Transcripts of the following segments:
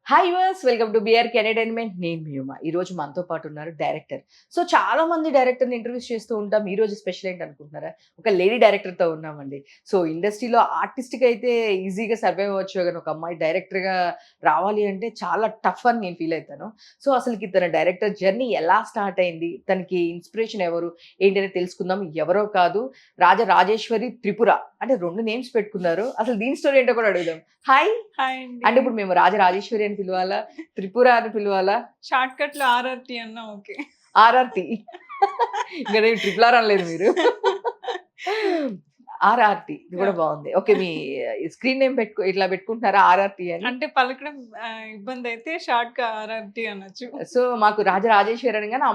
Hi yours, welcome to BRK entertainment. నేను మీ ఉమా. ఈరోజు మనతో పాటు ఉన్నారు డైరెక్టర్. సో చాలా మంది డైరెక్టర్‌ని ఇంటర్వ్యూస్ చేస్తూ ఉంటాం. ఈరోజు స్పెషల్ ఏంటనుకుంటున్నారా? ఒక లేడీ డైరెక్టర్‌తో ఉన్నామండి. సో ఇండస్ట్రీలో ఆర్టిస్ట్‌గా అయితే ఈజీగా సర్వైవ్ అవ్వచ్చు గానీ, ఒక అమ్మాయి డైరెక్టర్‌గా రావాలి అంటే చాలా టఫ్ అని నేను ఫీల్ అయితాను. సో అసలుకి తన డైరెక్టర్ జర్నీ ఎలా స్టార్ట్ అయింది? తనకి ఇన్స్పిరేషన్ ఎవరు? ఏంటనేది తెలుసుకుందాం. ఎవరో కాదు, రాజరాజేశ్వరి త్రిపుర. అంటే 2 నేమ్స్ పెట్టుకున్నారు. అసలు దీని స్టోరీ ఏంటో కూడా అడుగుదాం. హాయ్. హాయ్ అండి. అంటే ఇప్పుడు మేము రాజరాజేశ్వరి అని పిలవాలా? త్రిపుర అని పిలవాలా? షార్ట్ కట్‌లో ఆర్ఆర్‌టి అన్నా ఓకే. ఆర్ఆర్‌టి. ఇంక నేను ట్రిపుల్ ఆర్ అనలేదు మీరు. ఆర్ఆర్‌టి ఇది కూడా యాహ్! బావుంది. ఓకే. మీ స్క్రీన్ నేమ్ ఇట్లా పెట్టుకుంటున్నారా ఆర్ఆర్‌టి అని? అంటే పలకడం ఇబ్బందయితే షార్ట్‌గా ఆర్ఆర్‌టి అనొచ్చు. సో మాకు రాజరాజేశ్వరి అనగానే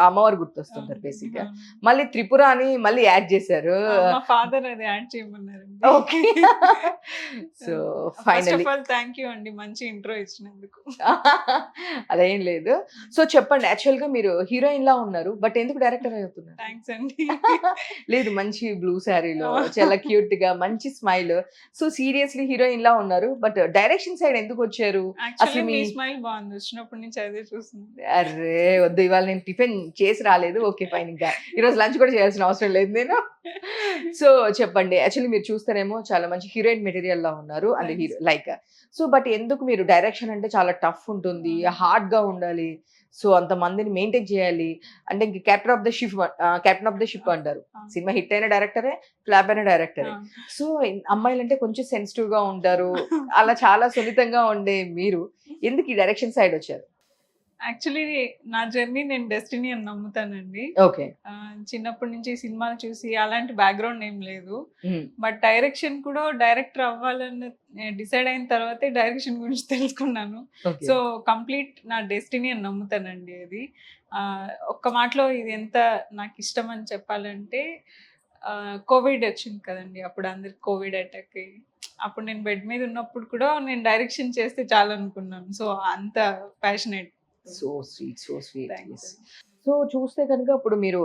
అమ్మవారు గుర్తొస్తుంటారు బేసిక్‌గా. అవును. మళ్ళీ త్రిపుర అని మళ్ళీ యాడ్ చేశారు. మా ఫాదర్ అది యాడ్ చేయమన్నారండి. Okay. So first finally of all thank you అండి మంచి ఇంట్రో ఇచ్చినందుకు. అదేం లేదు. సో చెప్పండి, యాక్చువల్‌గా మీరు హీరోయిన్‌లా ఉన్నారు. బట్ ఎందుకు డైరెక్టర్ అవుతున్నారు? థాంక్స్ అండి. లేదు, మంచి బ్లూ శారీలో చాలా క్యూట్‌గా మంచి స్మైల్. సో సీరియస్‌లీ హీరోయిన్‌లా ఉన్నారు. బట్ డైరెక్షన్ సైడ్ ఎందుకొచ్చారు? యాక్చువల్లీ అసలు మీ మీ స్మైల్ బాగుంది. వచ్చినప్పటి నుంచి అదే చూస్తున్నా. అర్రే! వద్దు, ఇవాళ నేను టిఫిన్ చేసి రాలేదు. ఓకే ఫైన్, ఇంకా ఈరోజు లంచ్ కూడా చేయాల్సిన అవసరం లేదు నేను. సో చెప్పండి, యాక్చువల్లీ మీరు చూస్తేనేమో చాలా మంచి హీరోయిన్ మెటీరియల్‌లా ఉన్నారు. అంటే థాంక్స్. లైక్ సో బట్ ఎందుకు మీరు డైరెక్షన్ అంటే చాలా టఫ్ ఉంటుంది. హార్డ్‌గా ఉండాలి. సో అంతమందిని మెయింటైన్ చేయాలి. అంటే ఇంక కెప్టెన్ ఆఫ్ ద షిప్ అంటారు. సినిమా హిట్ అయిన డైరెక్టరే, ఫ్లాప్ అయిన డైరెక్టరే. సో అమ్మాయిలంటే కొంచెం సెన్సిటివ్‌గా ఉంటారు. అలా చాలా సున్నితంగా ఉండే మీరు ఎందుకు ఈ డైరెక్షన్ సైడ్ వచ్చారు? యాక్చువల్లీ నా జర్నీ నేను డెస్టినీ అని నమ్ముతానండి. ఓకే. చిన్నప్పటి నుంచి సినిమాలు చూసి అలాంటి బ్యాక్‌గ్రౌండ్ ఏం లేదు. హ్మ్. బట్ డైరెక్షన్ కూడా డైరెక్టర్ అవ్వాలని డిసైడ్ అయిన తర్వాతే డైరెక్షన్ గురించి తెలుసుకున్నాను. ఓకే. సో, కంప్లీట్ నా డెస్టినీ అని నమ్ముతానండి అది. ఒక్క మాటలో ఇది ఎంత నాకిష్టం అని చెప్పాలంటే కోవిడ్ వచ్చింది కదండీ! అప్పుడు అందరికి కోవిడ్ అటాక్ అయ్యి, అప్పుడు నేను బెడ్ మీద ఉన్నప్పుడు కూడా నేను డైరెక్షన్ చేస్తే చాలనుకున్నాను. సో, అంత passionate. So sweet. So sweet. Thanks yes. అండి. సో చూస్తే గనుక ఇప్పుడు మీరు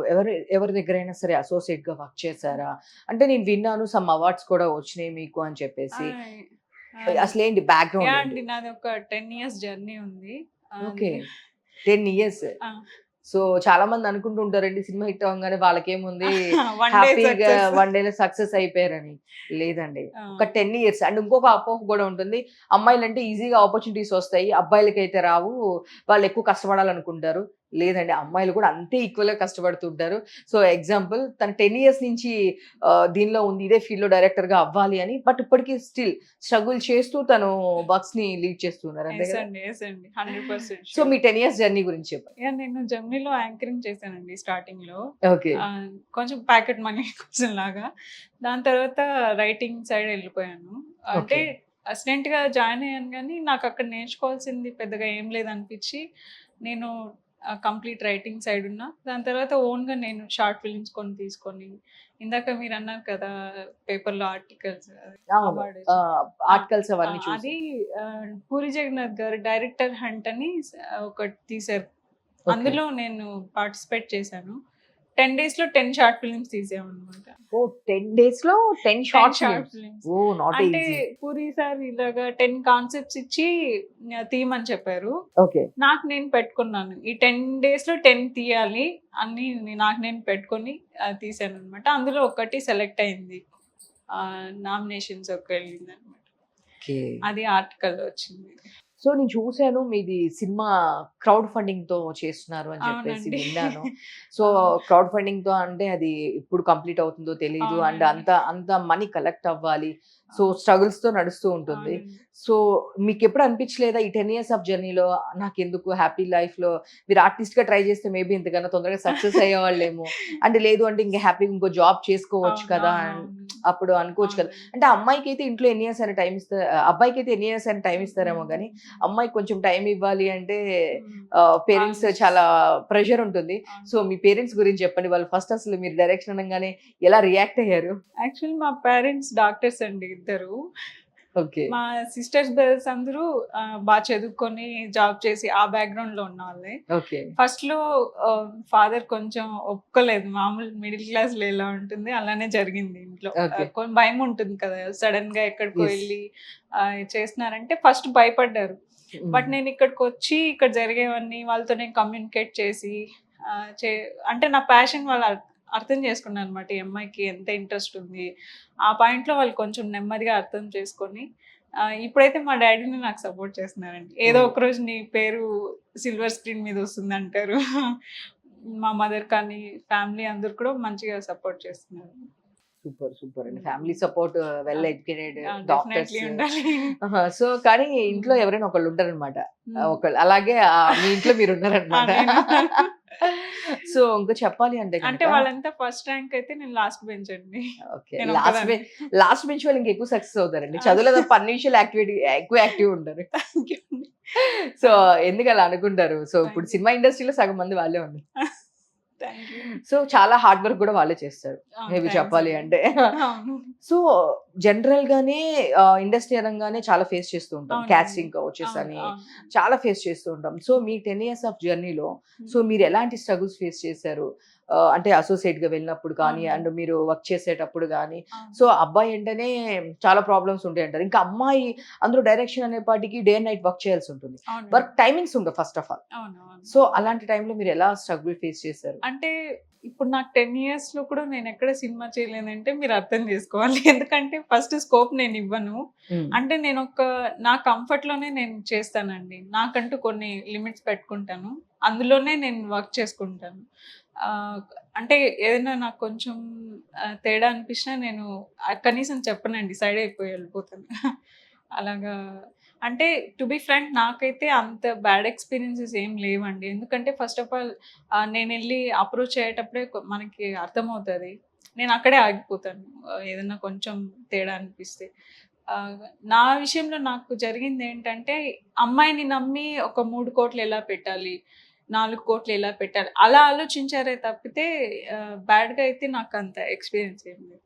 ఎవరి దగ్గరైనా సరే అసోసియేట్‌గా వర్క్ చేసారా? అంటే నేను విన్నాను సమ్ అవార్డ్స్ కూడా వచ్చినాయి మీకు అని చెప్పేసి. ఆయ్! ఆ! అసలేంటి బ్యాక్‌గ్రౌండ్ యాహ్! ఏంటి? అండి. నాదొక 10 ఇయర్స్ జర్నీ ఉంది. ఓకే. నే 10 ఇయర్స్. ఆ! సో చాలా మంది అనుకుంటూ ఉంటారండి సినిమా హిట్ అవ్వంగానే వాళ్ళకేముంది వన్ డే హ్యాపీగా సక్సెస్. వన్ డేలో సక్సెస్ అయిపోయారని. లేదండి. ఆ! ఒక 10 ఇయర్స్ అండ్ ఇంకొక అపోహ కూడా ఉంటుంది. అమ్మాయిలంటే ఈజీగా ఆపర్చునిటీస్ వస్తాయి. అబ్బాయిలకైతే రావు. వాళ్ళు ఎక్కువ కష్టపడాలనుకుంటారు. లేదండి, అమ్మాయిలు కూడా అంతే ఈక్వల్‌గా కష్టపడుతుంటారు. సో ఎగ్జాంపుల్ తను 10 ఇయర్స్ నుంచి దీనిలో ఉంది. ఇదే ఫీల్డ్‌లో డైరెక్టర్‌గా అవ్వాలి అని. బట్ ఇప్పటికి స్టిల్ స్ట్రగుల్ చేస్తూ తను వర్క్స్‌ని లీడ్ చేస్తున్నారు. అంతే యెస్ కదా? అండి. యెస్ అండి. 100% సో ష్యూర్. మీ 10 ఇయర్స్ జర్నీ గురించి చెప్పండి. యాహ్! నేను జెమినీలో యాంకరింగ్ చేశానండి స్టార్టింగ్‌లో. ఓకే. కొంచెం ప్యాకెట్ మనీ కోసం లాగా. దాని తర్వాత రైటింగ్ సైడ్ ఎళ్ళిపోయాను. అంటే ఓకే. అసిస్టెంట్‌గా జాయిన్ అయ్యాను గానీ, నాకక్కడ నేర్చుకోవాల్సింది పెద్దగా ఏం లేదనిపిచ్చి, నేను కంప్లీట్ రైటింగ్ సైడ్ ఉన్నా. దాని తర్వాత ఓన్‌గా నేను షార్ట్ ఫిల్మ్స్ కొన్ని తీసుకొని, ఇందాక మీరన్నారు కదా! పేపర్‌లో ఆర్టికల్స్ అవును. అవార్డ్ వచ్చింది. ఆ! ఆర్టికల్స్ ఆ! అవన్నీ చూసి. అది పూరి జగన్నాథ్ గారు డైరెక్టర్ హంట్ అని ఒకటి తీశారు. ఓకే. అందులో నేను పార్టిసిపేట్ చేశాను. 10 డేస్‌లో 10 షార్ట్ ఫిల్మ్స్ తీసామన్నమాట. ఓహ్! 10 డేస్‌లో 10 10 short short films. Films. Oh! Not అంటే ఈజీ. పూరి సార్ ఇలాగా 10 కాన్సెప్ట్స్ ఇచ్చి తీయమని చెప్పారు. ఓకే. నాకు నేను పెట్టుకున్నాను. ఈ 10 డేస్‌లో 10 తీయాలి అని నాకు నేను పెట్టుకొని తీశానన్నమాట. అందులో ఒకటి సెలెక్ట్ అయింది. నామినేషన్స్ వెళ్ళిందన్నమాట. ఓకే. అది ఆర్టికల్‌లో వచ్చింది. సో నేను చూసాను మీది సినిమా క్రౌడ్ ఫండింగ్‌తో చేస్తున్నారు అని చెప్పేసి అవునండి. విన్నాను. సో అవును. క్రౌడ్ ఫండింగ్‌తో అంటే అది ఎప్పుడు కంప్లీట్ అవుతుందో తెలీదు. అండ్ అవునండి. అంత మనీ కలెక్ట్ అవ్వాలి. సో అవును. స్ట్రగుల్స్‌తో నడుస్తూ ఉంటుంది. అవునండి. సో మీకెప్పుడు అనిపించలేదా ఈ 10 ఇయర్స్ ఆఫ్ జర్నీలో నాకెందుకు హ్యాపీ లైఫ్‌లో మీరు ఆర్టిస్ట్‌గా ట్రై చేస్తే మేబీ ఇంతకన్నా తొందరగా సక్సెస్ అయ్యేవాళ్ళేమో. అంటే లేదు అంటే ఇంక హ్యాపీగా ఇంకో జాబ్ చేసుకోవచ్చు అవును. కదా! అవునవును. అప్పుడు అనుకోవచ్చు కదా! అవునండి. అంటే అమ్మాయికైతే ఇంట్లో ఎన్ని ఇయర్స్ అయినా టైమ్ అబ్బాయికైతే ఎన్ని ఇయర్స్ అయినా టైమ్ ఇస్తారేమో గానీ అమ్మాయికి కొంచెం టైమ్ ఇవ్వాలి అంటే పేరెంట్స్ ఆలోచిస్ చాలా ప్రెషర్ ఉంటుంది. అవును. సో మీ పేరెంట్స్ గురించి చెప్పండి. వాళ్ళు ఫస్ట్ అసలు మీరు డైరెక్షన్ అనంగానే ఎలా రియాక్ట్ అయ్యారు? యాక్చువల్లీ మా పేరెంట్స్ డాక్టర్స్ అండి ఇద్దరు. ఓకే. మా సిస్టర్స్, బ్రదర్స్ అందరూ బా చదువుకొని జాబ్ చేసి ఆ బ్యాక్‌గ్రౌండ్‌లో ఉన్నవాళ్ళే. ఓకే. ఫస్ట్‌లో ఫాదర్ కొంచెం ఒప్పుకోలేదు. మామూలు మిడిల్ క్లాస్‌లో ఎలా ఉంటుంది అలానే జరిగింది ఇంట్లో. ఓకే. భయముంటుంది కదా! సడెన్‌గా ఎక్కడికో యెస్. ఎళ్లి చేస్తున్నారంటే ఫస్ట్ భయపడ్డారు. బట్ నేను ఇక్కడికి వచ్చి ఇక్కడ జరిగేవన్నీ వాళ్ళతో నేను కమ్యూనికేట్ చేసి ఆ, చే అంటే నా ప్యాషన్ వాళ్ళు అర్థం చేసుకున్నాను అనమాట. ఈ అమ్మాయికి ఎంత ఇంట్రెస్ట్ ఉంది ఆ పాయింట్లో వాళ్ళు కొంచెం నెమ్మదిగా అర్థం చేసుకొని ఇప్పుడైతే మా డాడీని నాకు సపోర్ట్ చేస్తున్నారండి. ఏదో ఒక రోజు నీ పేరు సిల్వర్ స్క్రీన్ మీద వస్తుంది అంటారు. మా మదర్ కానీ ఫ్యామిలీ అందరు కూడా మంచిగా సపోర్ట్ చేస్తున్నారు. సూపర్ సూపర్ అండి. Family support, well educated doctors. Definitely ఉండాలి. సో కానీ ఇంట్లో ఎవరైనా ఒకళ్ళు ఉంటారనమాట. ఒకళ్ళు అలాగే మీ ఇంట్లో మీరు ఉన్నారనమాట. సో ఇంకా చెప్పాలి అంటే అంటే వాళ్ళంతా ఫస్ట్ ర్యాంక్ అయితే నేను లాస్ట్ బెంచ్ అండి. ఓకే, నేను లాస్ట్ ఒక్కదాన్ని. లాస్ట్ బెంచ్ వాళ్ళు ఇంకా ఎక్కువ సక్సెస్ అవుతారండి. చదువులో తప్ప అన్ని విషయాలు ఎక్కువ యాక్టివ్ ఉంటారు. సో ఎందుకు అలా అనుకుంటారు? సో ఇప్పుడు సినిమా ఇండస్ట్రీలో సగం మంది వాళ్ళే ఉన్నారు. Thank you. సో చాలా హార్డ్ వర్క్ కూడా వాళ్ళే చేస్తారు. మేబీ చెప్పాలి అంటే. సో జనరల్ గానే ఇండస్ట్రీ అనగానే చాలా ఫేస్ చేస్తూ ఉంటాం. అవునండి. కాస్టింగ్ కౌచెస్ అని చాలా ఫేస్ చేస్తూ ఉంటాం. సో మీ 10 years ఆఫ్ జర్నీలో సో మీరు ఎలాంటి స్ట్రగుల్స్ ఫేస్ చేశారు? అంటే అసోసియేట్ గా వెళ్ళినప్పుడు కానీ అవును. అండ్ మీరు వర్క్ చేసేటప్పుడు కానీ సో అబ్బాయి అంటేనే చాలా ప్రాబ్లమ్స్ ఉంటాయి అంటారు. ఇంకా అమ్మాయి అందులో డైరెక్షన్ అనే పాటికి డే అండ్ నైట్ వర్క్ చేయాల్సి ఉంటుంది. వర్క్ టైమింగ్స్ ఉండవు ఫస్ట్ ఆఫ్ ఆల్. సో అలాంటి టైంలో మీరు ఎలా స్ట్రగుల్ ఫేస్ చేశారు? అంటే ఇప్పుడు నాకు 10 years లో కూడా నేను ఎక్కడ సినిమా చేయలేదంటే మీరు అర్థం చేసుకోవాలి. ఎందుకంటే ఫస్ట్ స్కోప్ నేను ఇవ్వను. అంటే నేను నా కంఫర్ట్ లోనే నేను చేస్తానండి. నాకంటూ కొన్ని లిమిట్స్ పెట్టుకుంటాను. అందులోనే నేను వర్క్ చేసుకుంటాను. అంటే ఏదైనా నాకు కొంచెం తేడా అనిపించినా నేను కనీసం చెప్పనండి, సైడ్ అయిపోయి వెళ్ళిపోతాను. అలాగా. అంటే టు బి ఫ్రాంక్ నాకైతే అంత బ్యాడ్ ఎక్స్పీరియన్సెస్ ఏం లేవండి. ఎందుకంటే ఫస్ట్ ఆఫ్ ఆల్ నేను వెళ్ళి అప్రోచ్ అయ్యేటప్పుడే మనకి అర్థమవుతుంది. నేను అక్కడే ఆగిపోతాను ఏదైనా కొంచెం తేడా అనిపిస్తే. ఆ, నా విషయంలో నాకు జరిగింది ఏంటంటే అమ్మాయిని నమ్మి ఒక 3 కోట్లు ఎలా పెట్టాలి, 4 కోట్లు ఎలా పెట్టాలి అలా ఆలోచించారే తప్పితే బ్యాడ్గా అయితే నాకు అంత ఎక్స్పీరియన్స్ ఏం లేదు.